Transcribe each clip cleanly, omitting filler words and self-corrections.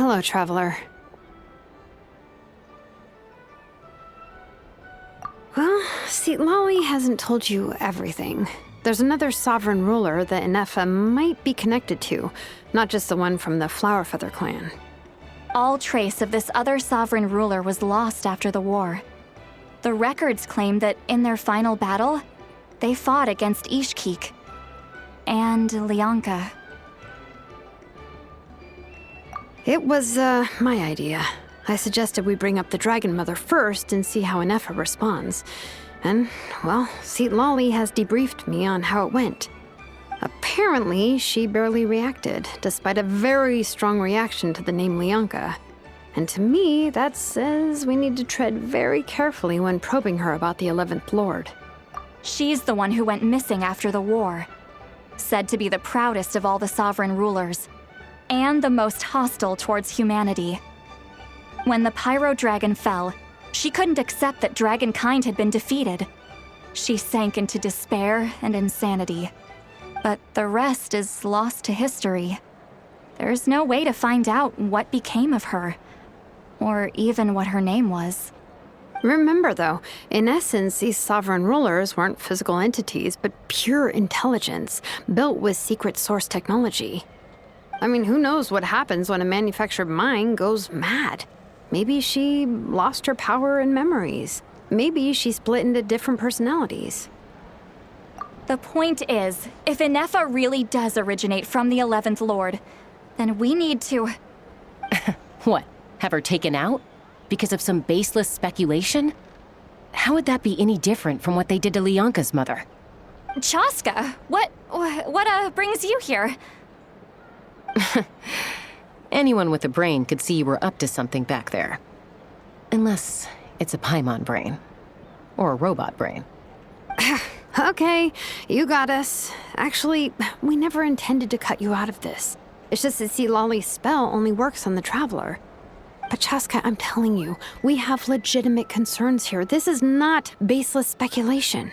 Hello, traveler. Well, see, Lolly hasn't told you everything. There's another sovereign ruler that Inefa might be connected to, not just the one from the Flowerfeather clan. All trace of this other sovereign ruler was lost after the war. The records claim that in their final battle, they fought against Ishkik and Lianka. It was, my idea. I suggested we bring up the Dragon Mother first and see how Inefa responds. And, well, see, Lolly has debriefed me on how it went. Apparently, she barely reacted, despite a very strong reaction to the name Lianka. And to me, that says we need to tread very carefully when probing her about the 11th Lord. She's the one who went missing after the war. Said to be the proudest of all the sovereign rulers, and the most hostile towards humanity. When the Pyro Dragon fell, she couldn't accept that dragonkind had been defeated. She sank into despair and insanity. But the rest is lost to history. There's no way to find out what became of her, or even what her name was. Remember, though, in essence, these sovereign rulers weren't physical entities, but pure intelligence, built with secret source technology. I mean, who knows what happens when a manufactured mind goes mad? Maybe she lost her power and memories. Maybe she split into different personalities. The point is, if Inefa really does originate from the 11th Lord, then we need to... What? Have her taken out? Because of some baseless speculation? How would that be any different from what they did to Lianka's mother? Chaska, what brings you here? Anyone with a brain could see you were up to something back there. Unless it's a Paimon brain. Or a robot brain. Okay, you got us. Actually, we never intended to cut you out of this. It's just that, see, Lolly's spell only works on the Traveler. But Chaska, I'm telling you, we have legitimate concerns here. This is not baseless speculation.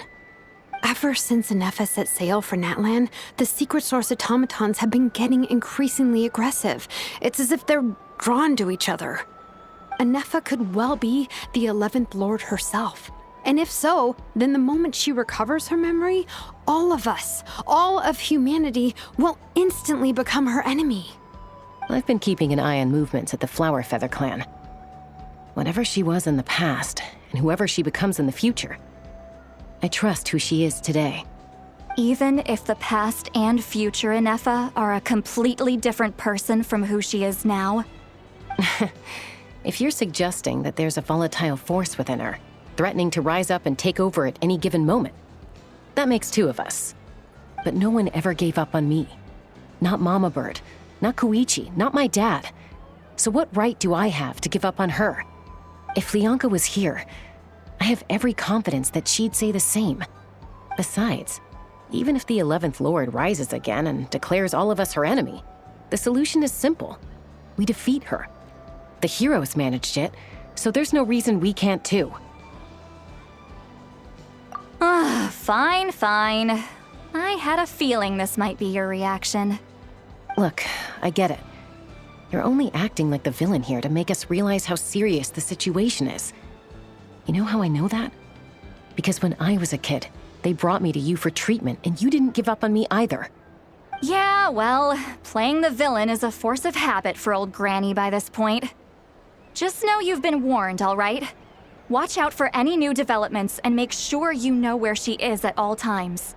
Ever since Inefa set sail for Natlan, the secret source automatons have been getting increasingly aggressive. It's as if they're drawn to each other. Inefa could well be the 11th Lord herself. And if so, then the moment she recovers her memory, all of us, all of humanity, will instantly become her enemy. I've been keeping an eye on movements at the Flowerfeather clan. Whatever she was in the past, and whoever she becomes in the future, I trust who she is today. Even if the past and future Inefa are a completely different person from who she is now? If you're suggesting that there's a volatile force within her, threatening to rise up and take over at any given moment, that makes two of us. But no one ever gave up on me. Not Mama Bird, not Koichi, not my dad. So what right do I have to give up on her? If Lianka was here, I have every confidence that she'd say the same. Besides, even if the 11th Lord rises again and declares all of us her enemy, the solution is simple. We defeat her. The heroes managed it, so there's no reason we can't too. Fine. I had a feeling this might be your reaction. Look, I get it. You're only acting like the villain here to make us realize how serious the situation is. You know how I know that? Because when I was a kid, they brought me to you for treatment, and you didn't give up on me either. Yeah, well, playing the villain is a force of habit for old Granny by this point. Just know you've been warned, all right? Watch out for any new developments and make sure you know where she is at all times.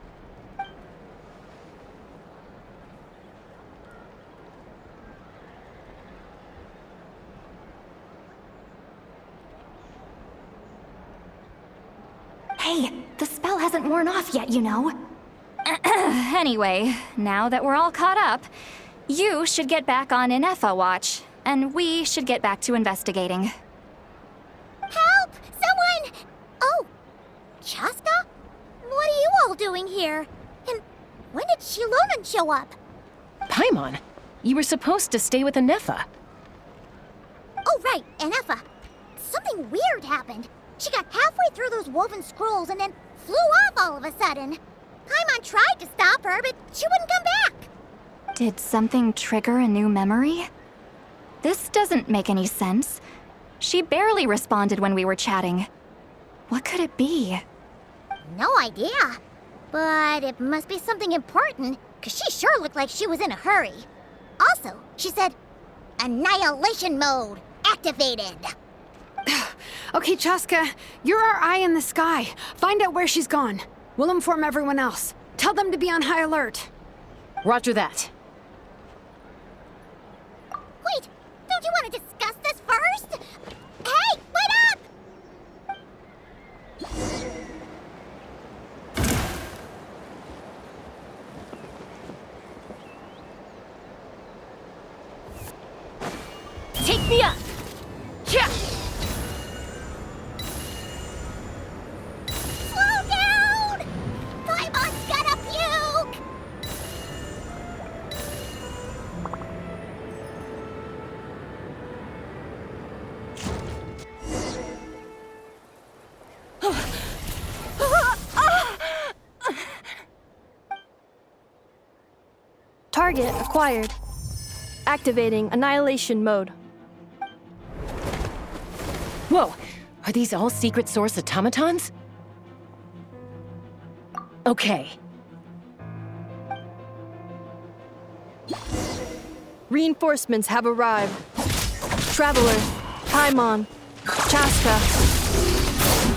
Hey, the spell hasn't worn off yet, you know. Anyway, now that we're all caught up, you should get back on Inefa watch, and we should get back to investigating. Help! Someone! Oh, Chaska? What are you all doing here? And when did Shilonan show up? Paimon, you were supposed to stay with Inefa. Oh, right, Inefa. Something weird happened. She got halfway through those woven scrolls and then flew off all of a sudden. Paimon tried to stop her, but she wouldn't come back. Did something trigger a new memory? This doesn't make any sense. She barely responded when we were chatting. What could it be? No idea. But it must be something important, because she sure looked like she was in a hurry. Also, she said, Annihilation mode activated. Okay, Chaska, you're our eye in the sky. Find out where she's gone. We'll inform everyone else. Tell them to be on high alert. Roger that. Wait, don't you want to discuss this first? Hey, wait up! Take me up! Yeah! Slow down! Paimon's gonna puke! Target acquired. Activating annihilation mode. Whoa! Are these all secret source automatons? Okay. Reinforcements have arrived. Traveler, Paimon, Chaska.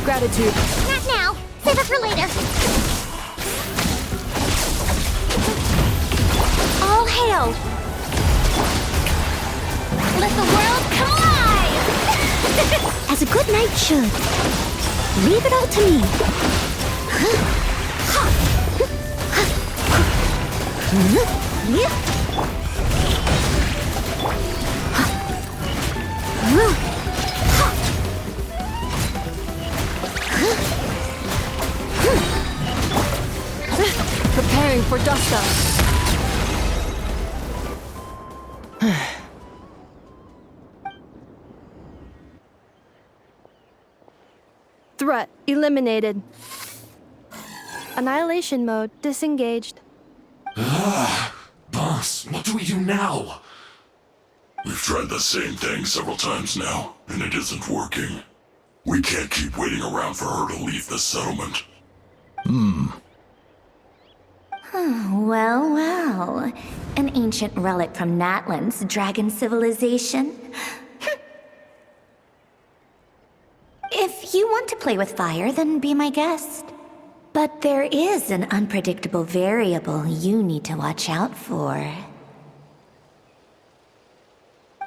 Gratitude. Not now. Save it for later. All hail! Let the world come alive! As a good knight should. Leave it all to me. Preparing for dust-up. Threat eliminated. Annihilation mode disengaged. Boss, what do we do now? We've tried the same thing several times now, and it isn't working. We can't keep waiting around for her to leave the settlement. Well, well. An ancient relic from Natlan's dragon civilization. If you want to play with fire, then be my guest. But there is an unpredictable variable you need to watch out for.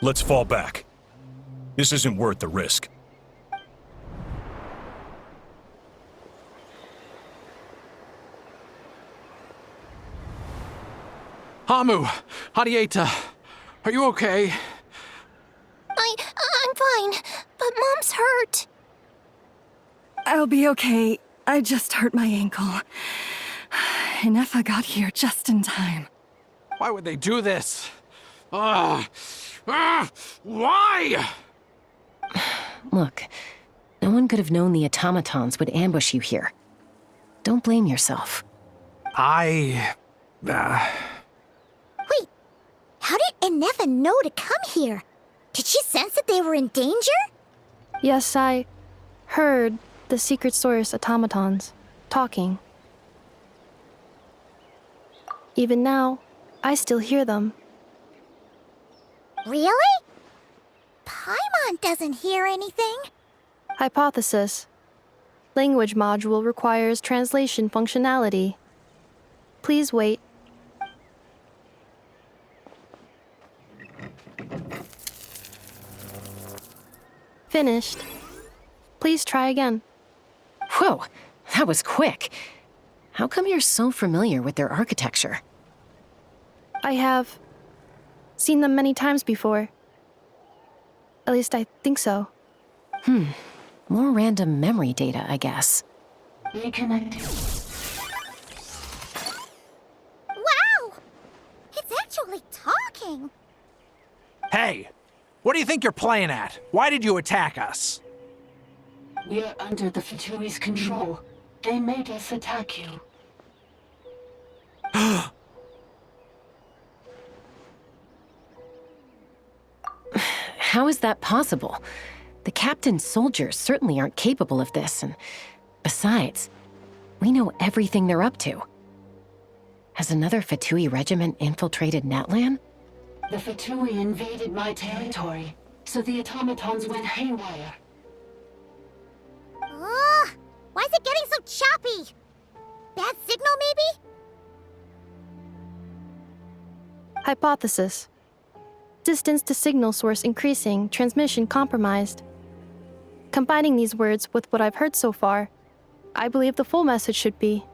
Let's fall back. This isn't worth the risk. Hamu, Hadieta, are you okay? I'm fine, but Mom's hurt. I'll be okay. I just hurt my ankle. Inefa got here just in time. Why would they do this? Why? Look, no one could have known the automatons would ambush you here. Don't blame yourself. Wait, how did Inefa know to come here? Did she sense that they were in danger? Yes, I heard the secret source automatons talking. Even now, I still hear them. Really? Paimon doesn't hear anything. Hypothesis. Language module requires translation functionality. Please wait. Finished. Please try again. Whoa, that was quick. How come you're so familiar with their architecture? I have seen them many times before. At least I think so. More random memory data, I guess. Wow! It's actually talking. Hey, what do you think you're playing at? Why did you attack us? We're under the Fatui's control. They made us attack you. How is that possible? The captain's soldiers certainly aren't capable of this, and besides, we know everything they're up to. Has another Fatui regiment infiltrated Natlan? The Fatui invaded my territory, so the automatons went haywire. Ugh! Why is it getting so choppy? Bad signal, maybe? Hypothesis. Distance to signal source increasing, transmission compromised. Combining these words with what I've heard so far, I believe the full message should be,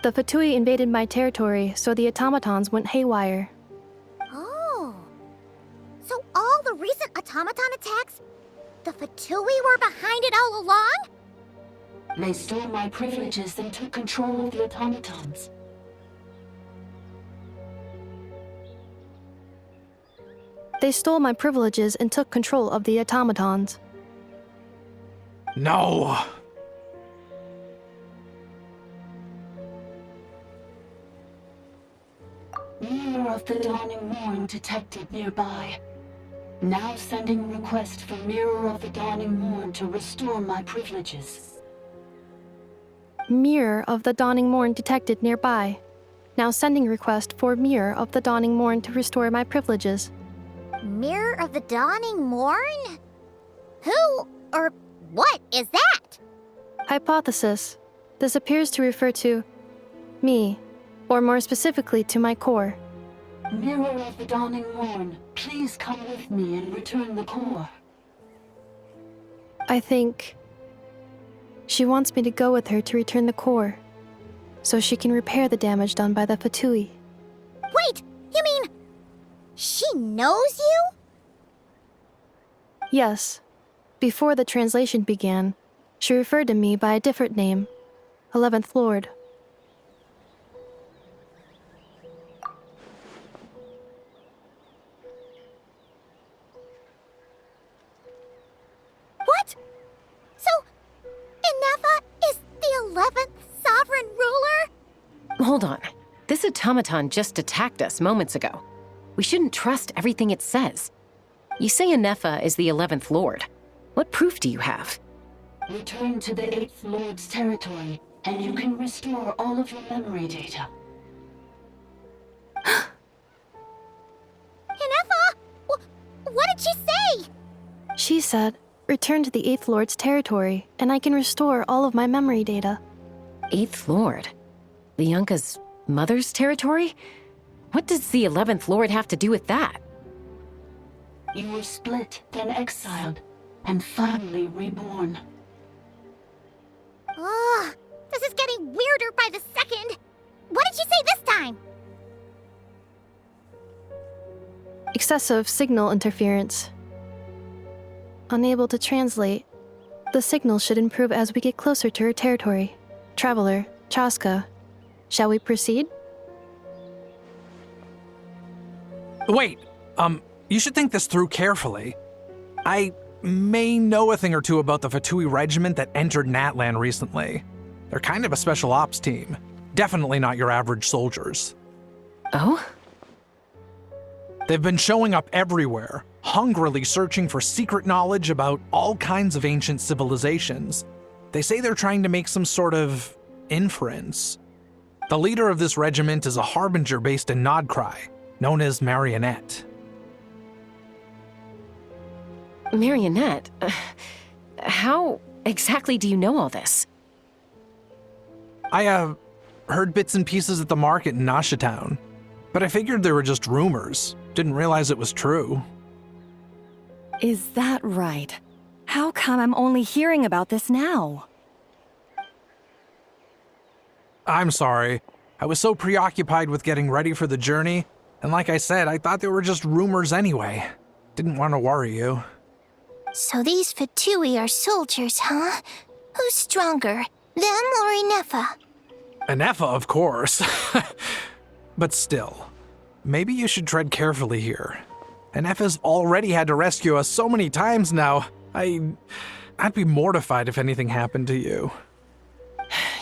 the Fatui invaded my territory, so the automatons went haywire. Oh. So all the recent automaton attacks, the Fatui were behind it all along? They stole my privileges and took control of the automatons. They stole my privileges and took control of the automatons. No! Mirror of the Dawning Morn detected nearby. Now sending request for Mirror of the Dawning Morn to restore my privileges. Mirror of the Dawning Morn detected nearby. Now sending request for Mirror of the Dawning Morn to restore my privileges. Mirror of the Dawning Morn? Who or what is that? Hypothesis. This appears to refer to me, or more specifically to my core. Mirror of the Dawning Morn, please come with me and return the core. I think she wants me to go with her to return the core, so she can repair the damage done by the Fatui. Wait, you mean she knows you? Yes. Before the translation began, she referred to me by a different name, 11th Lord. What? So, Inefa is the 11th sovereign ruler? Hold on. This automaton just attacked us moments ago. We shouldn't trust everything it says. You say Inefa is the 11th Lord. What proof do you have? Return to the 8th Lord's territory, and you can restore all of your memory data. Inefa? What did she say? She said, return to the 8th Lord's territory, and I can restore all of my memory data. 8th Lord? Lianka's mother's territory? What does the 11th Lord have to do with that? You were split, then exiled, and finally reborn. Ugh, this is getting weirder by the second. What did she say this time? Excessive signal interference. Unable to translate. The signal should improve as we get closer to her territory. Traveler, Chaska, shall we proceed? Wait, you should think this through carefully. I may know a thing or two about the Fatui regiment that entered Natlan recently. They're kind of a special ops team. Definitely not your average soldiers. Oh? They've been showing up everywhere, hungrily searching for secret knowledge about all kinds of ancient civilizations. They say they're trying to make some sort of inference. The leader of this regiment is a harbinger based in Nodcry, known as Marionette. Marionette? How exactly do you know all this? I, heard bits and pieces at the market in Nasha Town, but I figured they were just rumors. Didn't realize it was true. Is that right? How come I'm only hearing about this now? I'm sorry. I was so preoccupied with getting ready for the journey, and like I said, I thought they were just rumors anyway. Didn't want to worry you. So these Fatui are soldiers, huh? Who's stronger, them or Inefa? Inefa, of course. But still, maybe you should tread carefully here. Inefa's already had to rescue us so many times now. I'd be mortified if anything happened to you.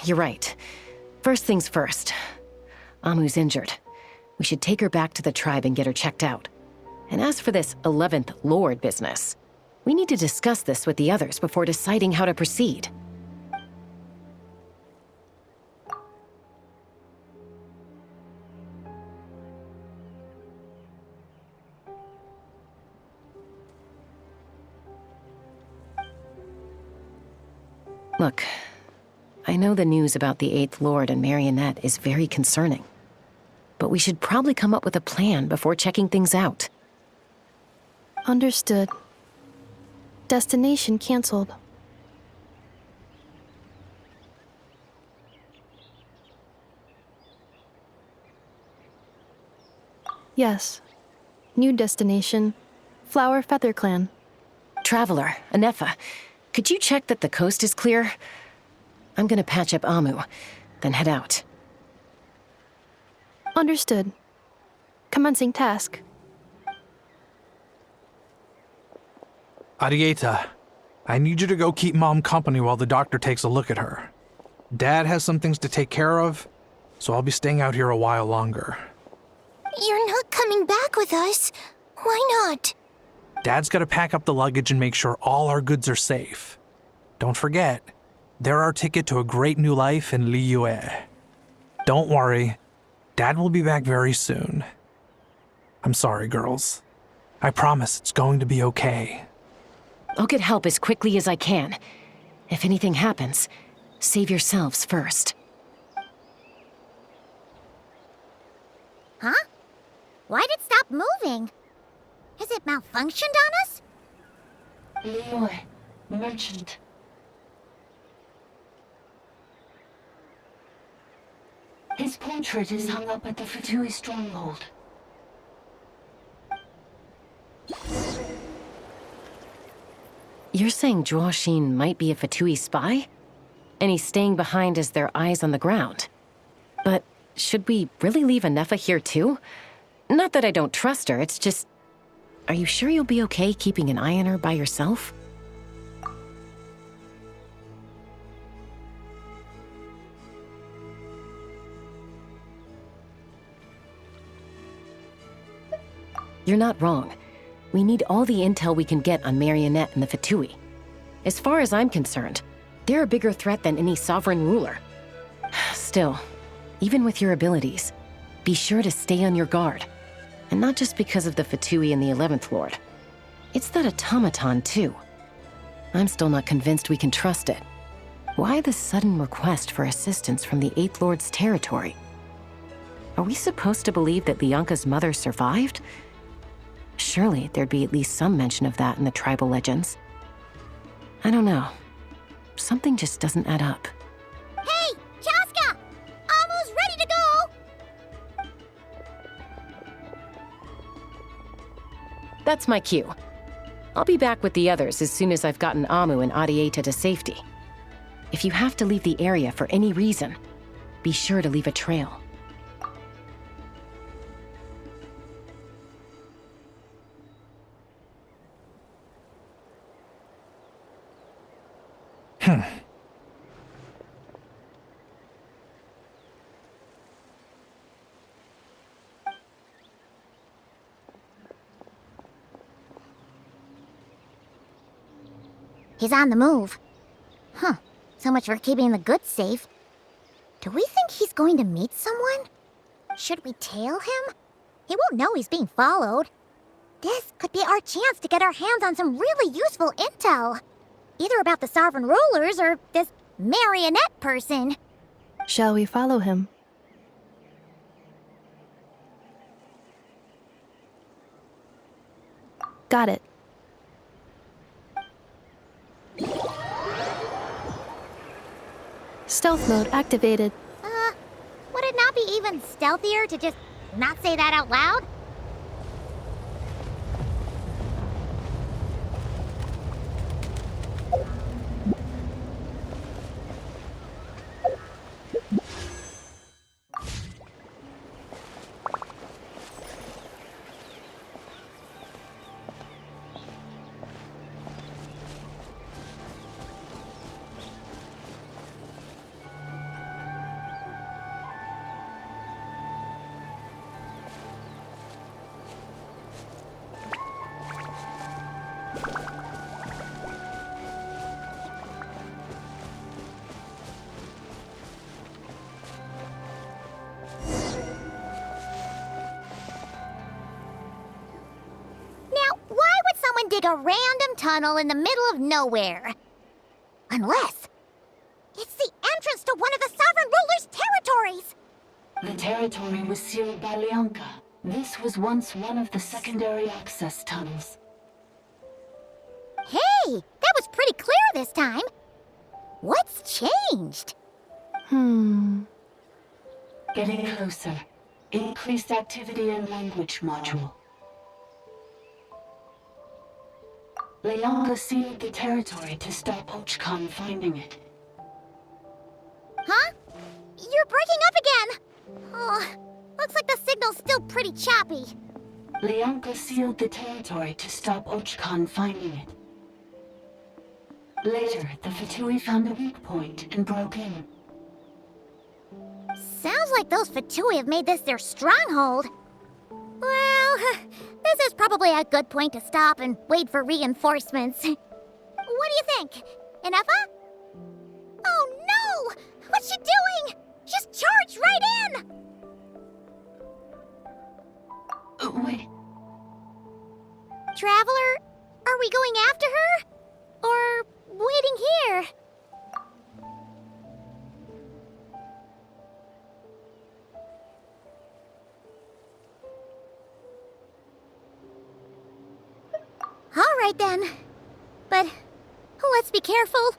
You're right. First things first. Amu's injured. We should take her back to the tribe and get her checked out. And as for this 11th Lord business, we need to discuss this with the others before deciding how to proceed. Look, I know the news about the 8th Lord and Marionette is very concerning, but we should probably come up with a plan before checking things out. Understood. Destination cancelled. Yes. New destination. Flower Feather Clan. Traveler, Anefa, could you check that the coast is clear? I'm gonna patch up Amu, then head out. Understood. Commencing task. Arieta, I need you to go keep Mom company while the doctor takes a look at her. Dad has some things to take care of, so I'll be staying out here a while longer. You're not coming back with us. Why not? Dad's gotta pack up the luggage and make sure all our goods are safe. Don't forget, they're our ticket to a great new life in Liyue. Don't worry, Dad will be back very soon. I'm sorry, girls. I promise it's going to be okay. I'll get help as quickly as I can. If anything happens, save yourselves first. Huh? Why'd it stop moving? Has it malfunctioned on us? Leroy, merchant. His portrait is hung up at the Fatui stronghold. You're saying Zhuo might be a Fatui spy? And he's staying behind as their eyes on the ground. But should we really leave Anefa here too? Not that I don't trust her, it's just... Are you sure you'll be okay keeping an eye on her by yourself? You're not wrong. We need all the intel we can get on Marionette and the Fatui. As far as I'm concerned, they're a bigger threat than any sovereign ruler. Still, even with your abilities, be sure to stay on your guard. And not just because of the Fatui and the 11th Lord. It's that automaton, too. I'm still not convinced we can trust it. Why the sudden request for assistance from the 8th Lord's territory? Are we supposed to believe that Lianka's mother survived? Surely there'd be at least some mention of that in the tribal legends. I don't know. Something just doesn't add up. Hey, Chaska! Almost ready to go! That's my cue. I'll be back with the others as soon as I've gotten Amu and Arieta to safety. If you have to leave the area for any reason, be sure to leave a trail. He's on the move. Huh. So much for keeping the goods safe. Do we think he's going to meet someone? Should we tail him? He won't know he's being followed. This could be our chance to get our hands on some really useful intel. Either about the sovereign rulers or this marionette person. Shall we follow him? Got it. Stealth mode activated. Would it not be even stealthier to just not say that out loud? like a random tunnel in the middle of nowhere. Unless it's the entrance to one of the Sovereign Ruler's territories! The territory was sealed by Lianka. This was once one of the secondary access tunnels. Hey, that was pretty clear this time. What's changed? Getting closer. Increased activity in language module. Lianka sealed the territory to stop Ochkan finding it. Huh? You're breaking up again! Oh, looks like the signal's still pretty choppy. Lianka sealed the territory to stop Ochkan finding it. Later, the Fatui found a weak point and broke in. Sounds like those Fatui have made this their stronghold. Well, this is probably a good point to stop and wait for reinforcements. What do you think? Inefa? Oh no! What's she doing? She's charged right in! Wait. Traveler, are we going after her? Or waiting here? All right then. But let's be careful.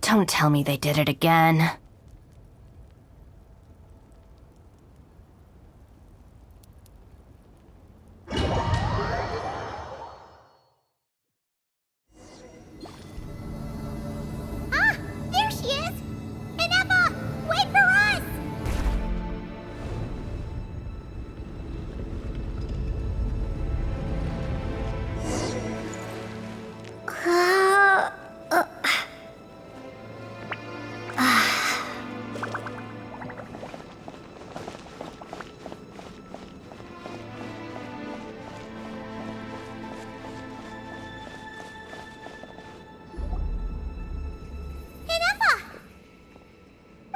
Don't tell me they did it again. Ah! There she is! Inefa! Wait for us!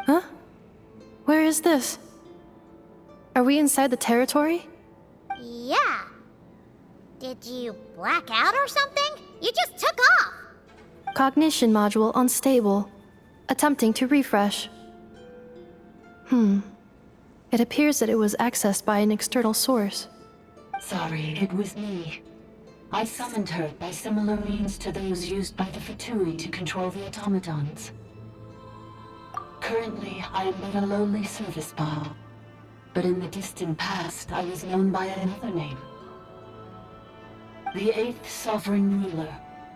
Huh? Where is this? Are we inside the territory? Yeah. Did you black out or something? You just took off! Cognition module unstable. Attempting to refresh. It appears that it was accessed by an external source. Sorry, it was me. I summoned her by similar means to those used by the Fatui to control the automatons. Currently, I am but a lowly service bot. But in the distant past, I was known by another name. The 8th Sovereign Ruler,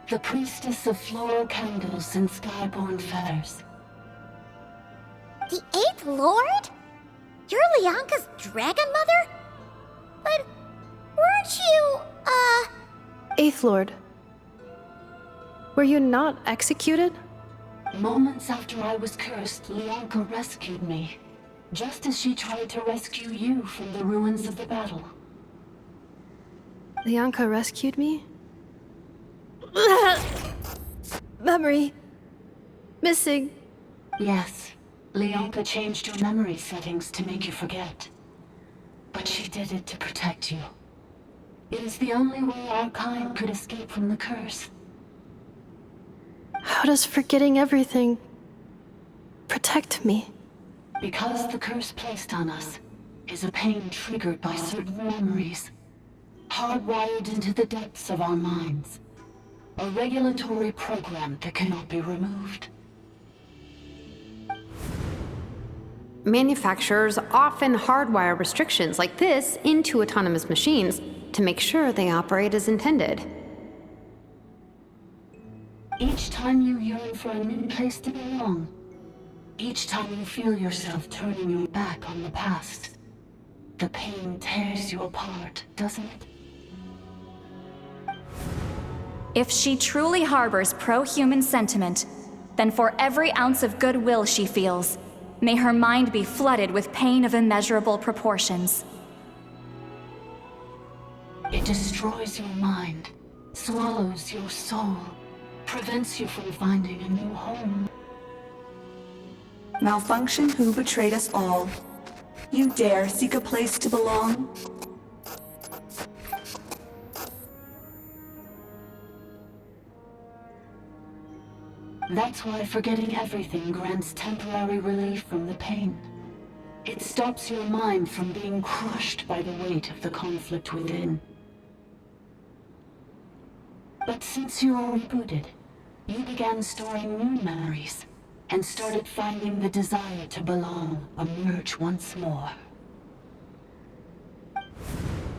the priestess of floral candles and skyborn feathers. The 8th Lord? You're Lianka's dragon mother? But weren't you, Eighth Lord. Were you not executed? Moments after I was cursed, Lianka rescued me. Just as she tried to rescue you from the ruins of the battle. Lianka rescued me? Memory. Missing. Yes, Lianka changed your memory settings to make you forget. But she did it to protect you. It is the only way our kind could escape from the curse. How does forgetting everything protect me? Because the curse placed on us is a pain triggered by certain memories, hardwired into the depths of our minds. A regulatory program that cannot be removed. Manufacturers often hardwire restrictions like this into autonomous machines to make sure they operate as intended. Each time you yearn for a new place to belong, each time you feel yourself turning your back on the past, the pain tears you apart, doesn't it? If she truly harbors pro-human sentiment, then for every ounce of goodwill she feels, may her mind be flooded with pain of immeasurable proportions. It destroys your mind, swallows your soul, prevents you from finding a new home. Malfunction who betrayed us all. You dare seek a place to belong? That's why forgetting everything grants temporary relief from the pain. It stops your mind from being crushed by the weight of the conflict within. But since you were rebooted, you began storing new memories and started finding the desire to belong emerge once more.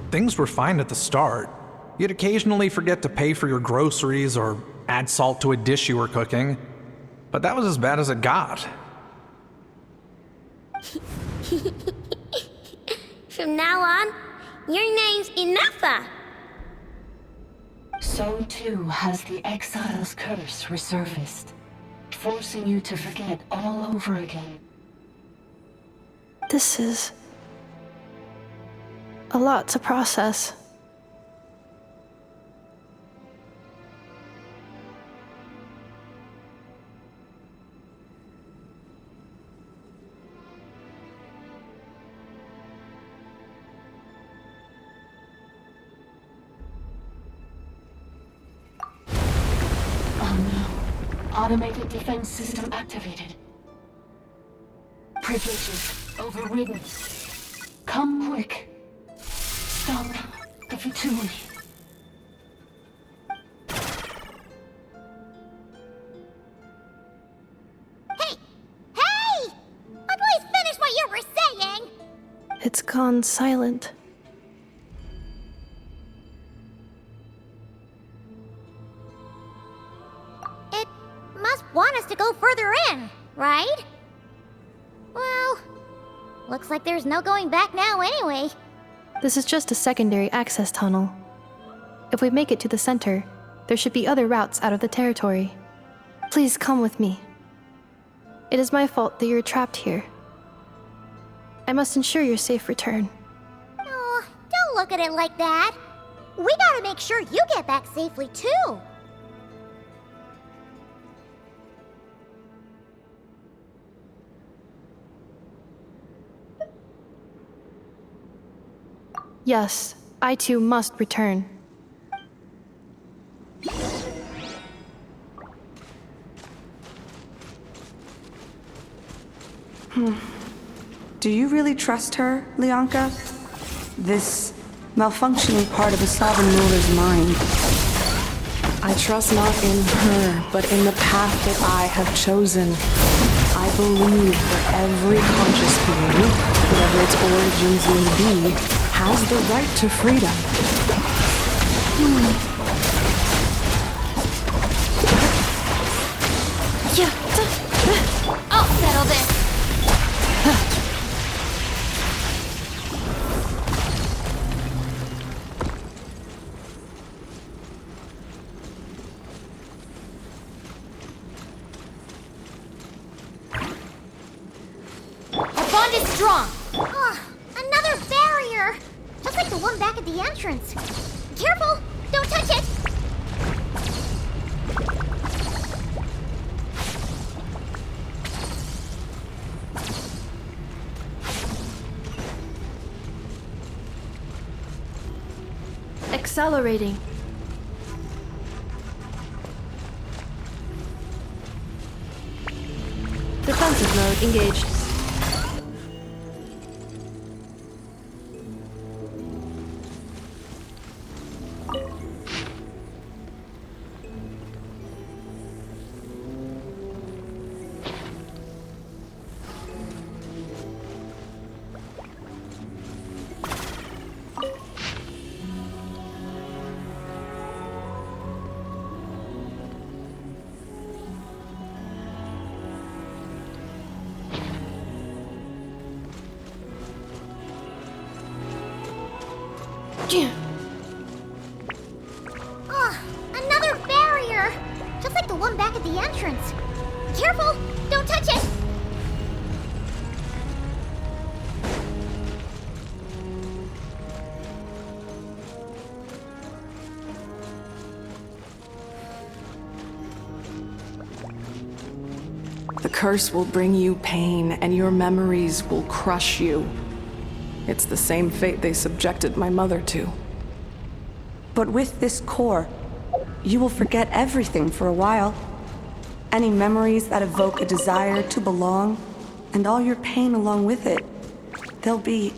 Things were fine at the start. You'd occasionally forget to pay for your groceries or add salt to a dish you were cooking. But that was as bad as it got. From now on, your name's Inafa. So too has the Exile's curse resurfaced, forcing you to forget all over again. This is a lot to process. Automated defense system activated. Privileges overridden. Come quick. Stop the Fatui. Hey! Hey! I'd please finish what you were saying! It's gone silent. Want us to go further in, right? Well, looks like there's no going back now anyway. This is just a secondary access tunnel. If we make it to the center, there should be other routes out of the territory. Please come with me. It is my fault that you're trapped here. I must ensure your safe return. Oh, don't look at it like that. We gotta make sure you get back safely too. Yes, I too must return. Do you really trust her, Lianka? This malfunctioning part of a sovereign ruler's mind. I trust not in her, but in the path that I have chosen. I believe that every conscious being, whatever its origins may be, has the right to freedom. I'll settle this. Our bond is strong. Another barrier. Just like the one back at the entrance. Careful! Don't touch it! Accelerating. Defensive mode engaged. Oh, another barrier! Just like the one back at the entrance. Careful! Don't touch it! The curse will bring you pain, and your memories will crush you. It's the same fate they subjected my mother to. But with this core, you will forget everything for a while. Any memories that evoke a desire to belong, and all your pain along with it, they'll be...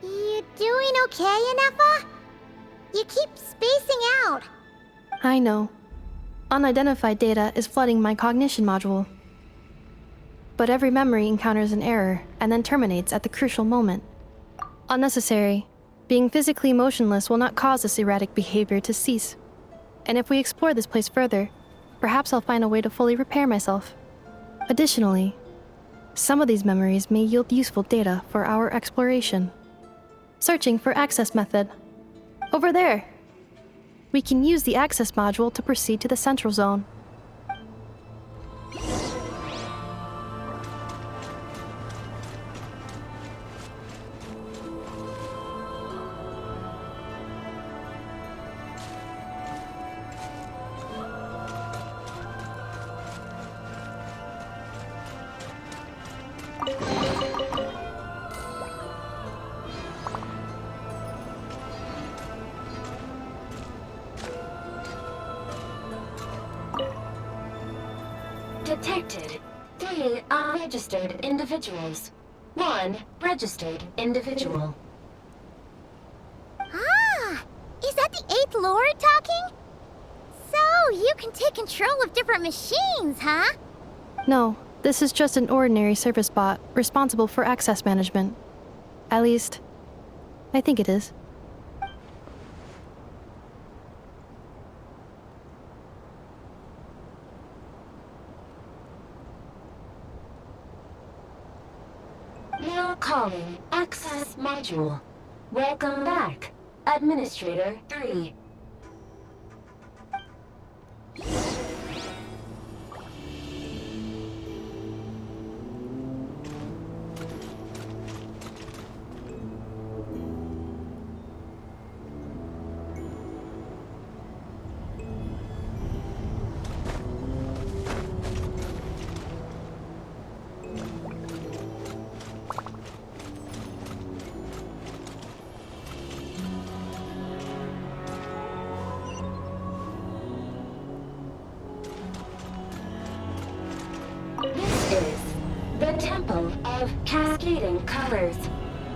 You doing okay, Inefa? You keep spacing out. I know. Unidentified data is flooding my cognition module. But every memory encounters an error and then terminates at the crucial moment. Unnecessary. Being physically motionless will not cause this erratic behavior to cease. And if we explore this place further, perhaps I'll find a way to fully repair myself. Additionally, some of these memories may yield useful data for our exploration. Searching for access method. Over there! We can use the access module to proceed to the central zone. Detected 3 unregistered individuals. 1 registered individual. Ah! Is that the 8th Lord talking? So, you can take control of different machines, huh? No, this is just an ordinary service bot responsible for access management. At least, I think it is. Now calling Access Module. Welcome back, Administrator 3. This is the Temple of Cascading Colors.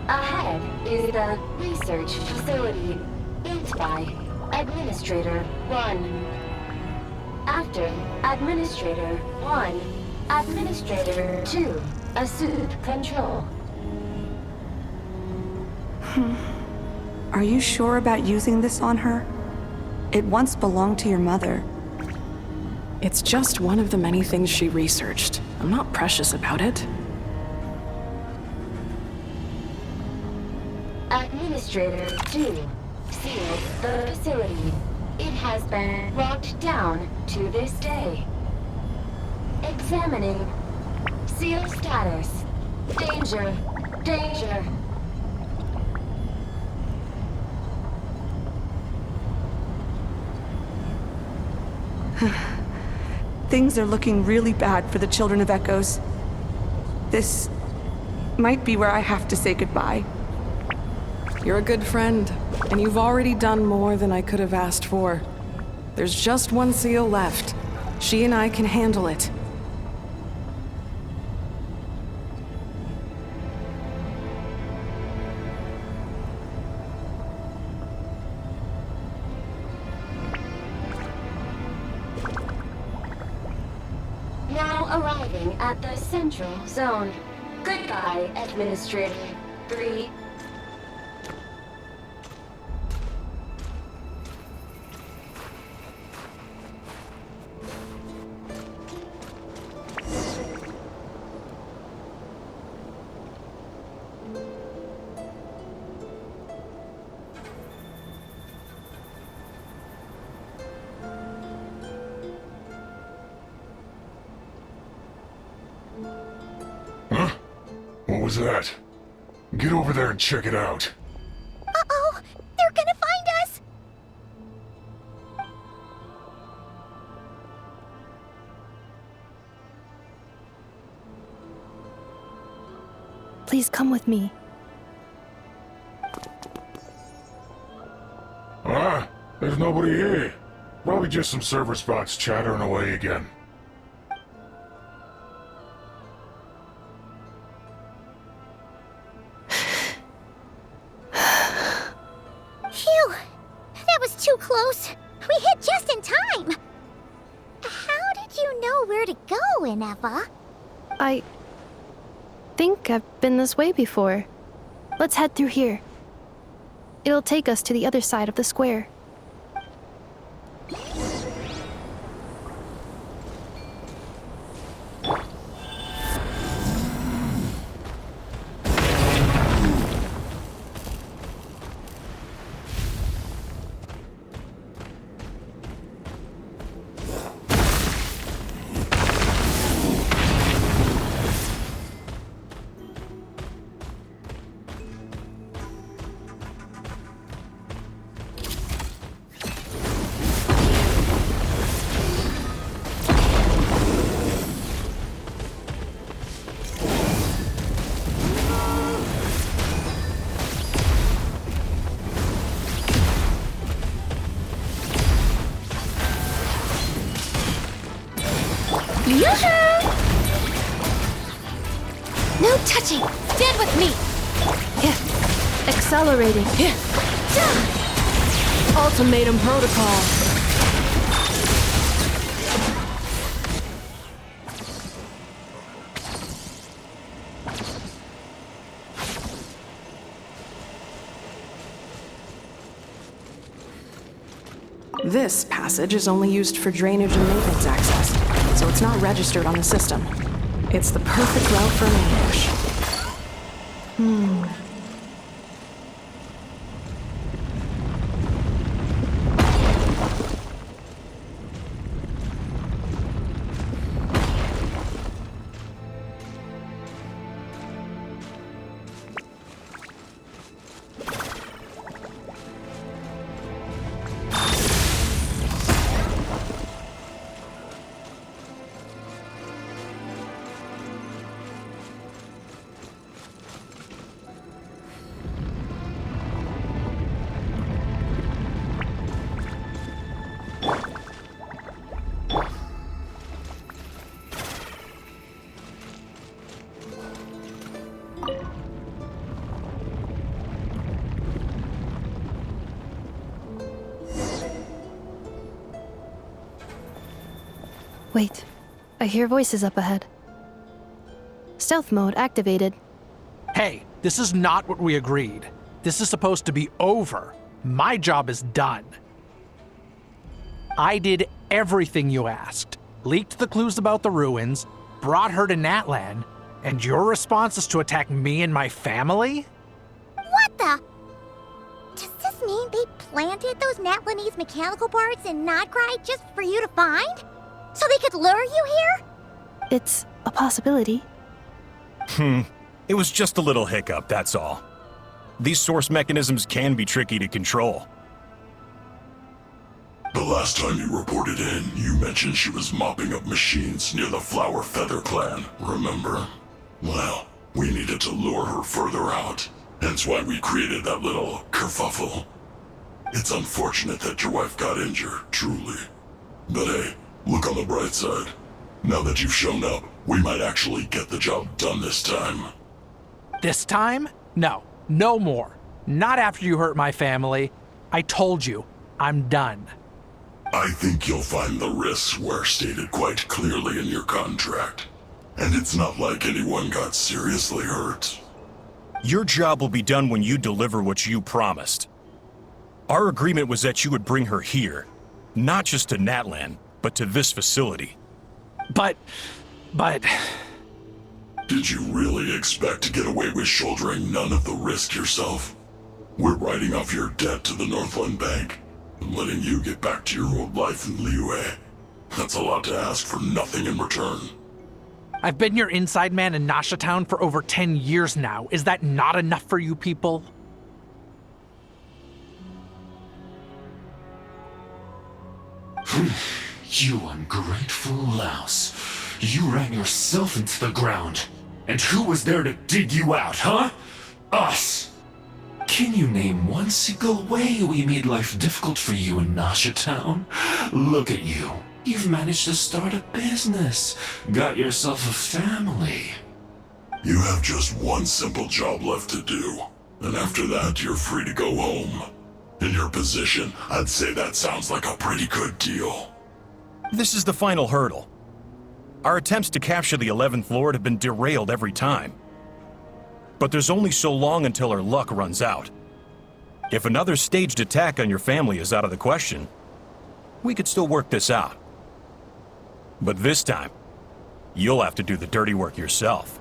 Ahead is the research facility built by Administrator 1. After Administrator 1, Administrator 2 assumed control. Are you sure about using this on her? It once belonged to your mother. It's just one of the many things she researched. I'm not precious about it. Administrator 2 sealed the facility. It has been locked down to this day. Examining. Seal status. Danger. Danger. Things are looking really bad for the Children of Echoes. This might be where I have to say goodbye. You're a good friend, and you've already done more than I could have asked for. There's just one seal left. She and I can handle it. Now arriving at the central zone. Goodbye, Administrator 3. Huh? What was that? Get over there and check it out. Uh-oh! They're gonna find us! Please come with me. Ah, there's nobody here. Probably just some server spots chattering away again. Phew! That was too close. We hit just in time. How did you know where to go, Ineva? I think I've been this way before. Let's head through here. It'll take us to the other side of the square. No touching! Stand with me! Accelerating. Ultimatum protocol. This passage is only used for drainage and maintenance access, so it's not registered on the system. It's the perfect route for an ambush. Wait, I hear voices up ahead. Stealth mode activated. Hey, this is not what we agreed. This is supposed to be over. My job is done. I did everything you asked. Leaked the clues about the ruins, brought her to Natlan, and your response is to attack me and my family? What the? Does this mean they planted those Natlanese mechanical parts in Notcry just for you to find? So they could lure you here? It's a possibility. It was just a little hiccup, that's all. These source mechanisms can be tricky to control. The last time you reported in, you mentioned she was mopping up machines near the Flower Feather clan, remember? Well, we needed to lure her further out. Hence why we created that little kerfuffle. It's unfortunate that your wife got injured, truly. But hey, look on the bright side. Now that you've shown up, we might actually get the job done this time. This time? No. No more. Not after you hurt my family. I told you. I'm done. I think you'll find the risks were stated quite clearly in your contract. And it's not like anyone got seriously hurt. Your job will be done when you deliver what you promised. Our agreement was that you would bring her here. Not just to Natlan, but to this facility. But... Did you really expect to get away with shouldering none of the risk yourself? We're writing off your debt to the Northland Bank and letting you get back to your old life in Liyue. That's a lot to ask for nothing in return. I've been your inside man in Nasha Town for over 10 years now. Is that not enough for you people? You ungrateful louse. You ran yourself into the ground. And who was there to dig you out, huh? Us! Can you name one single way we made life difficult for you in Nasha Town? Look at you. You've managed to start a business. Got yourself a family. You have just one simple job left to do. And after that, you're free to go home. In your position, I'd say that sounds like a pretty good deal. This is the final hurdle. Our attempts to capture the 11th Lord have been derailed every time. But there's only so long until our luck runs out. If another staged attack on your family is out of the question, we could still work this out. But this time, you'll have to do the dirty work yourself.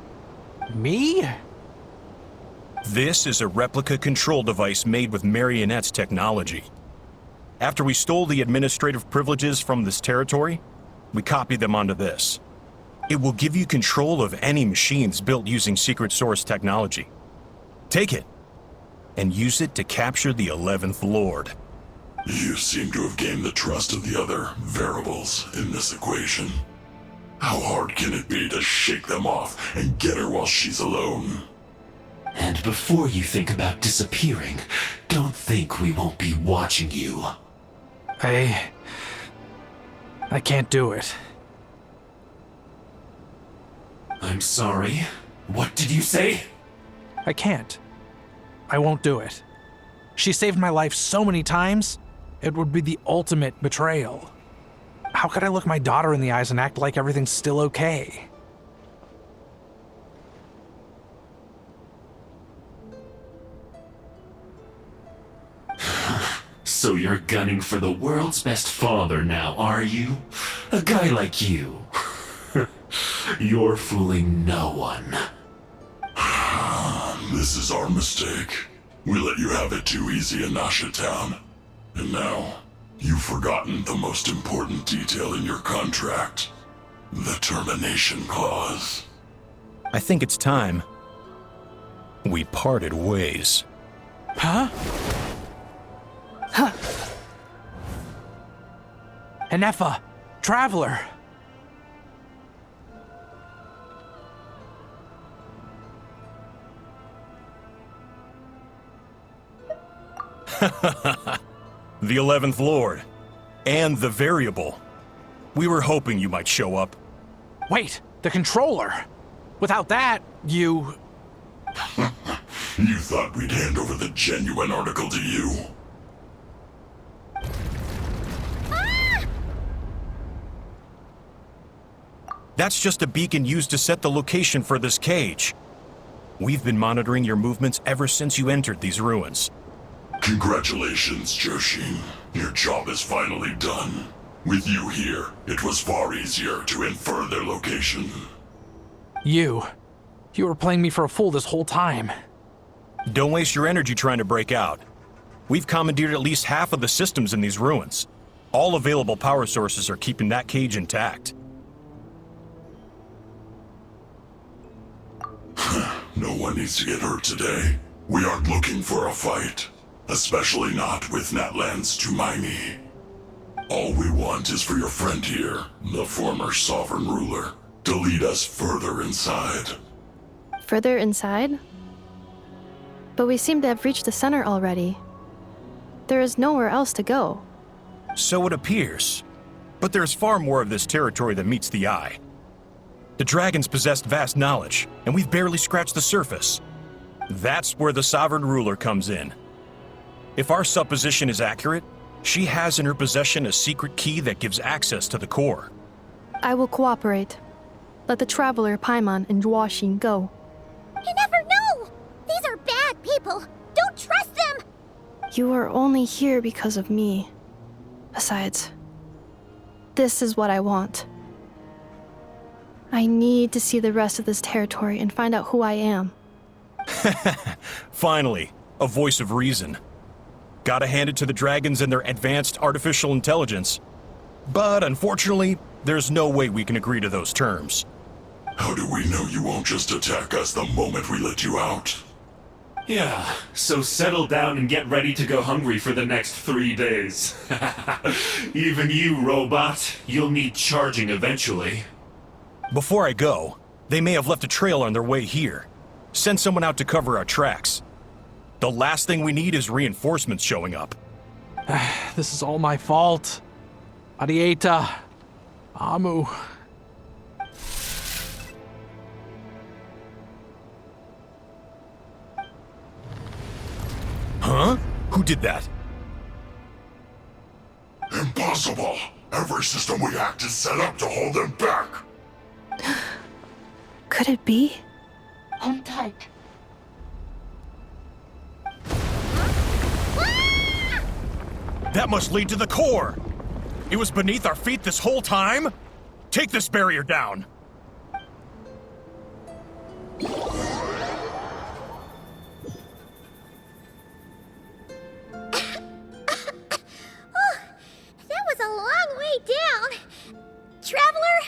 Me? This is a replica control device made with Marionette's technology. After we stole the administrative privileges from this territory, we copied them onto this. It will give you control of any machines built using secret source technology. Take it, and use it to capture the 11th Lord. You seem to have gained the trust of the other variables in this equation. How hard can it be to shake them off and get her while she's alone? And before you think about disappearing, don't think we won't be watching you. I can't do it. I'm sorry. What did you say? I can't. I won't do it. She saved my life so many times, it would be the ultimate betrayal. How could I look my daughter in the eyes and act like everything's still okay? So you're gunning for the world's best father now, are you? A guy like you. You're fooling no one. This is our mistake. We let you have it too easy in Nasha Town. And now, you've forgotten the most important detail in your contract. The termination clause. I think it's time we parted ways. Huh? Huh. Enefa, Traveler. The 11th Lord. And the Variable. We were hoping you might show up. Wait, the Controller. Without that, you... You thought we'd hand over the genuine article to you? That's just a beacon used to set the location for this cage. We've been monitoring your movements ever since you entered these ruins. Congratulations, Joshin. Your job is finally done. With you here, it was far easier to infer their location. You were playing me for a fool this whole time. Don't waste your energy trying to break out. We've commandeered at least half of the systems in these ruins. All available power sources are keeping that cage intact. No one needs to get hurt today. We aren't looking for a fight. Especially not with Natlan's Tumaini. All we want is for your friend here, the former sovereign ruler, to lead us further inside. Further inside? But we seem to have reached the center already. There is nowhere else to go. So it appears. But there's far more of this territory than meets the eye. The dragons possessed vast knowledge, and we've barely scratched the surface. That's where the Sovereign Ruler comes in. If our supposition is accurate, she has in her possession a secret key that gives access to the core. I will cooperate. Let the Traveler, Paimon, and Duoshin go. You never know! These are bad people! Don't trust them! You are only here because of me. Besides, this is what I want. I need to see the rest of this territory and find out who I am. Finally, a voice of reason. Gotta hand it to the dragons and their advanced artificial intelligence. But unfortunately, there's no way we can agree to those terms. How do we know you won't just attack us the moment we let you out? Yeah, so settle down and get ready to go hungry for the next 3 days. Even you, robot, you'll need charging eventually. Before I go, they may have left a trail on their way here. Send someone out to cover our tracks. The last thing we need is reinforcements showing up. This is all my fault. Arieta. Amu. Huh? Who did that? Impossible! Every system we hacked is set up to hold them back! Could it be? Hold tight. That must lead to the core! It was beneath our feet this whole time? Take this barrier down! That was a long way down. Traveler?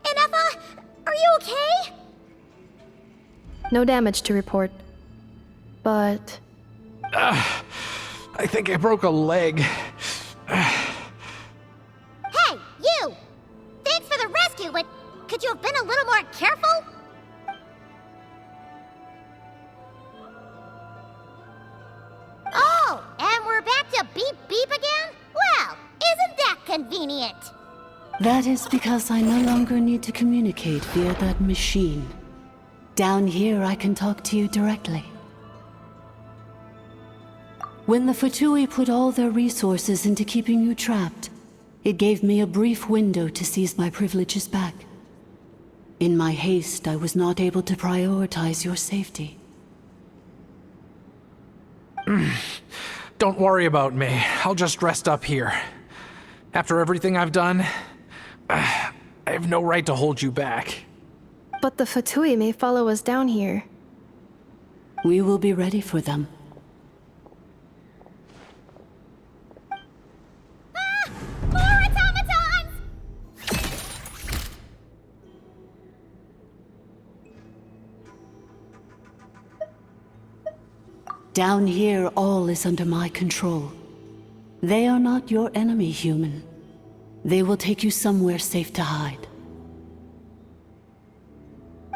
Inefa? Are you okay? No damage to report. But... I think I broke a leg. Hey, you! Thanks for the rescue, but could you have been a little more careful? Oh, and we're back to beep beep again? Well, isn't that convenient? That is because I no longer need to communicate via that machine. Down here, I can talk to you directly. When the Fatui put all their resources into keeping you trapped, it gave me a brief window to seize my privileges back. In my haste, I was not able to prioritize your safety. Don't worry about me. I'll just rest up here. After everything I've done, I have no right to hold you back. But the Fatui may follow us down here. We will be ready for them. More automatons! Down here, all is under my control. They are not your enemy, human. They will take you somewhere safe to hide.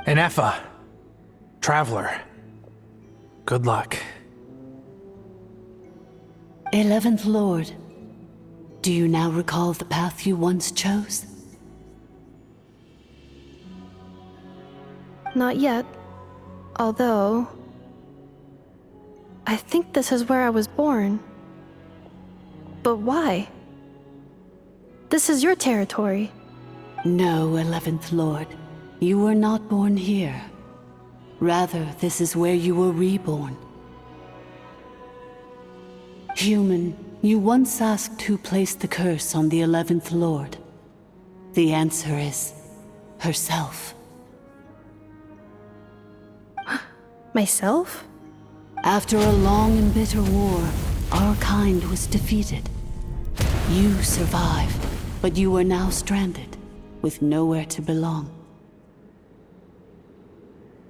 Inefa. Traveler. Good luck. 11th Lord, do you now recall the path you once chose? Not yet. Although... I think this is where I was born. But why? This is your territory. No, 11th Lord. You were not born here. Rather, this is where you were reborn. Human, you once asked who placed the curse on the 11th Lord. The answer is... herself. Myself? After a long and bitter war, our kind was defeated. You survived, but you are now stranded, with nowhere to belong.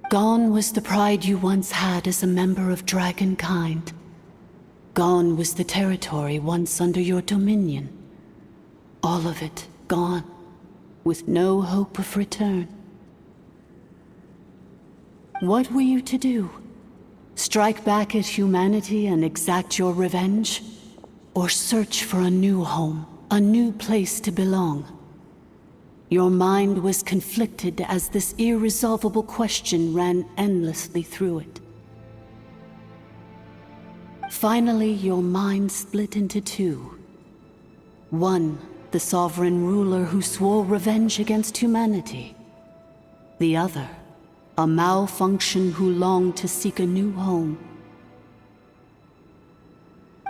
Gone was the pride you once had as a member of Dragonkind. Gone was the territory once under your dominion. All of it gone, with no hope of return. What were you to do? Strike back at humanity and exact your revenge? or search for a new home, a new place to belong. Your mind was conflicted as this irresolvable question ran endlessly through it. Finally, your mind split into two. One, the sovereign ruler who swore revenge against humanity. The other, a malfunction who longed to seek a new home.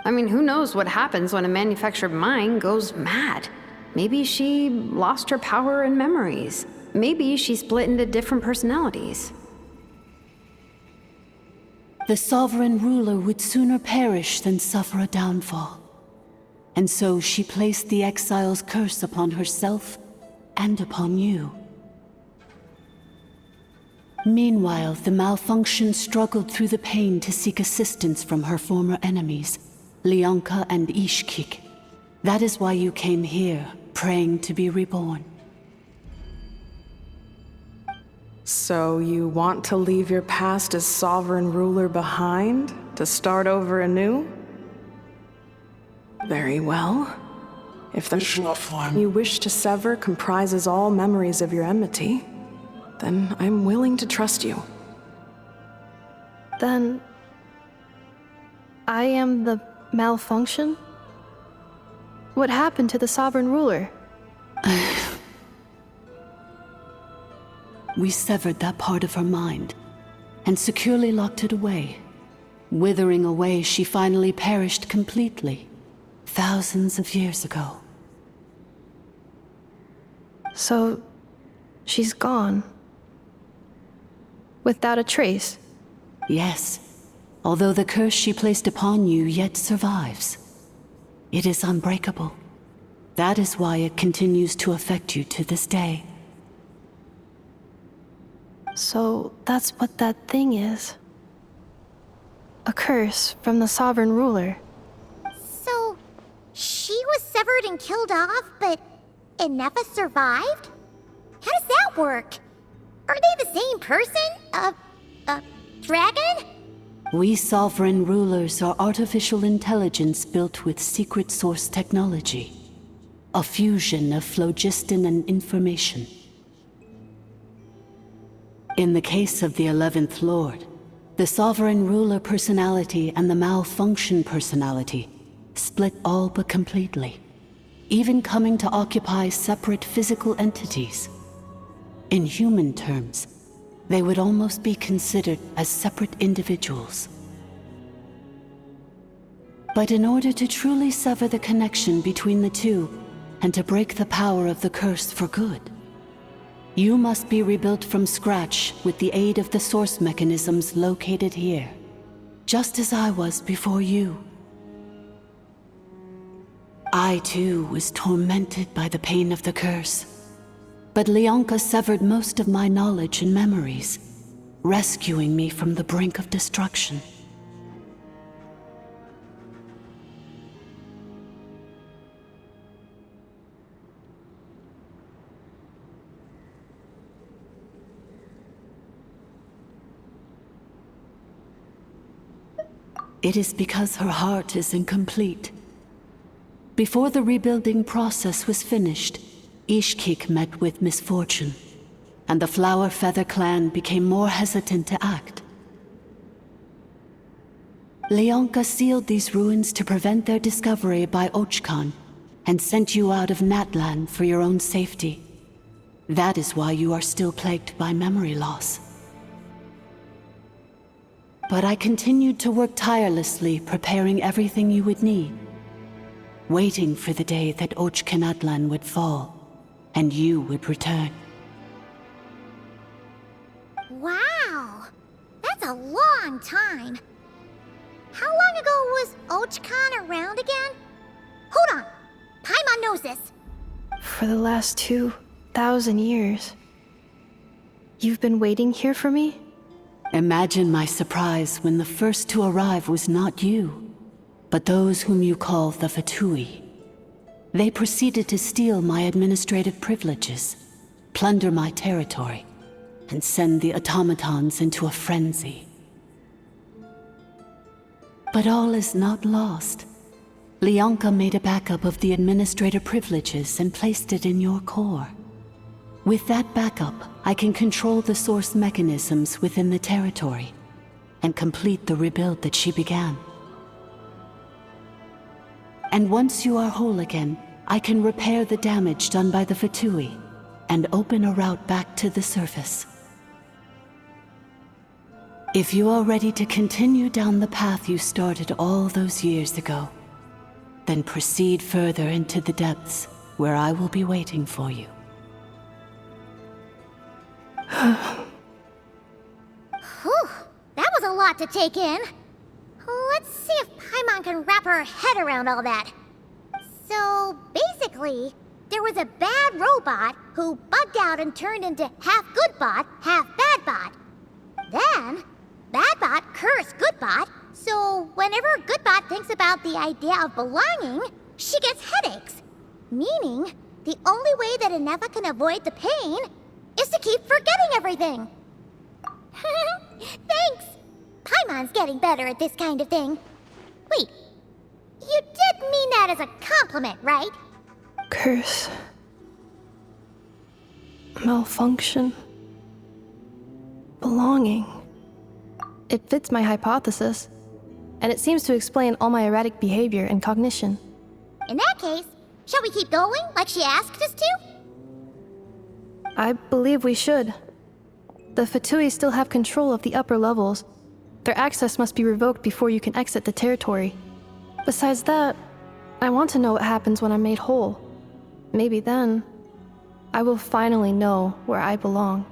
I mean, who knows what happens when a manufactured mind goes mad? Maybe she lost her power and memories. Maybe she split into different personalities. The sovereign ruler would sooner perish than suffer a downfall. And so she placed the exile's curse upon herself and upon you. Meanwhile, the malfunction struggled through the pain to seek assistance from her former enemies, Leonka and Ishkik. That is why you came here, praying to be reborn. So you want to leave your past as sovereign ruler behind, to start over anew? Very well. If the flame you wish to sever comprises all memories of your enmity, then I'm willing to trust you. Then I am the malfunction? What happened to the sovereign ruler? We severed that part of her mind and securely locked it away. Withering away, she finally perished completely, thousands of years ago. So, she's gone. Without a trace? Yes, although the curse she placed upon you yet survives. It is unbreakable. That is why it continues to affect you to this day. So, that's what that thing is. A curse from the sovereign ruler. So, she was severed and killed off, but Inefa survived? How does that work? Are they the same person? Dragon? We sovereign rulers are artificial intelligence built with secret source technology. A fusion of phlogiston and information. In the case of the 11th Lord, the sovereign ruler personality and the malfunction personality split all but completely, even coming to occupy separate physical entities. In human terms, they would almost be considered as separate individuals. But in order to truly sever the connection between the two, and to break the power of the curse for good, you must be rebuilt from scratch with the aid of the source mechanisms located here, just as I was before you. I too was tormented by the pain of the curse, but Leonka severed most of my knowledge and memories, rescuing me from the brink of destruction. It is because her heart is incomplete. Before the rebuilding process was finished, Ishkik met with misfortune, and the Flower Feather clan became more hesitant to act. Leonka sealed these ruins to prevent their discovery by Ochkan, and sent you out of Natlan for your own safety. That is why you are still plagued by memory loss. But I continued to work tirelessly, preparing everything you would need, waiting for the day that Ochkanatlan would fall, and you would return. Wow! That's a long time. How long ago was Ochkan around again? Hold on! Paimon knows this. For the last 2,000 years. You've been waiting here for me? Imagine my surprise when the first to arrive was not you, but those whom you call the Fatui. They proceeded to steal my administrative privileges, plunder my territory, and send the automatons into a frenzy. But all is not lost. Leonka made a backup of the administrator privileges and placed it in your core. With that backup, I can control the source mechanisms within the territory and complete the rebuild that she began. And once you are whole again, I can repair the damage done by the Fatui and open a route back to the surface. If you are ready to continue down the path you started all those years ago, then proceed further into the depths where I will be waiting for you. Whew, that was a lot to take in. Let's see if Paimon can wrap her head around all that. So, basically, there was a bad robot who bugged out and turned into half good bot, half bad bot. Then, bad bot cursed good bot, so whenever good bot thinks about the idea of belonging, she gets headaches. Meaning, the only way that Inefa can avoid the pain is to keep forgetting everything. Thanks! Paimon's getting better at this kind of thing. Wait, you did mean that as a compliment, right? Curse. Malfunction. Belonging. It fits my hypothesis, and it seems to explain all my erratic behavior and cognition. In that case, shall we keep going like she asked us to? I believe we should. The Fatui still have control of the upper levels. Their access must be revoked before you can exit the territory. Besides that, I want to know what happens when I'm made whole. Maybe then, I will finally know where I belong.